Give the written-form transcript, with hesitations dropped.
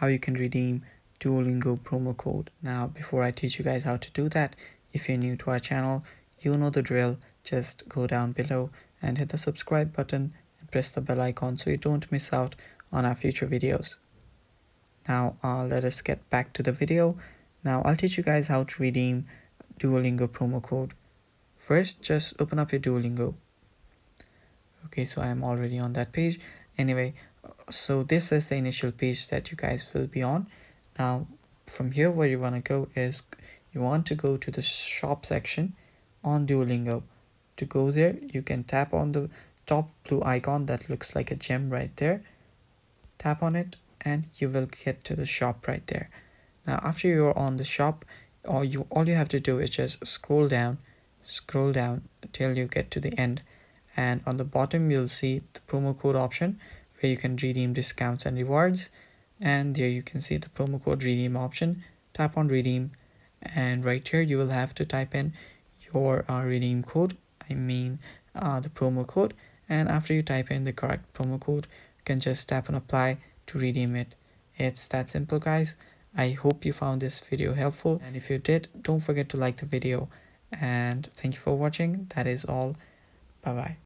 how you can redeem Duolingo promo code. Now, before I teach you guys how to do that, if you're new to our channel, you know the drill. Just go down below and hit the subscribe button and press the bell icon so you don't miss out on our future videos. Now, let us get back to the video. Now, I'll teach you guys how to redeem Duolingo promo code. First, just open up your Duolingo. Okay, so I'm already on that page. Anyway, so this is the initial page that you guys will be on. Now, from here, where you want to go is you want to go to the shop section on Duolingo. To go there, you can tap on the top blue icon that looks like a gem right there. Tap on it and you will get to the shop right there. Now, after you're on the shop, all you have to do is just scroll down till you get to the end, and on the bottom you'll see the promo code option where you can redeem discounts and rewards, and there you can see the promo code redeem option. Tap on redeem, and right here you will have to type in your redeem code, the promo code, and after you type in the correct promo code, you can just tap on apply to redeem it. It's that simple, guys. I hope you found this video helpful, and if you did, don't forget to like the video, and thank you for watching. That is all. Bye bye.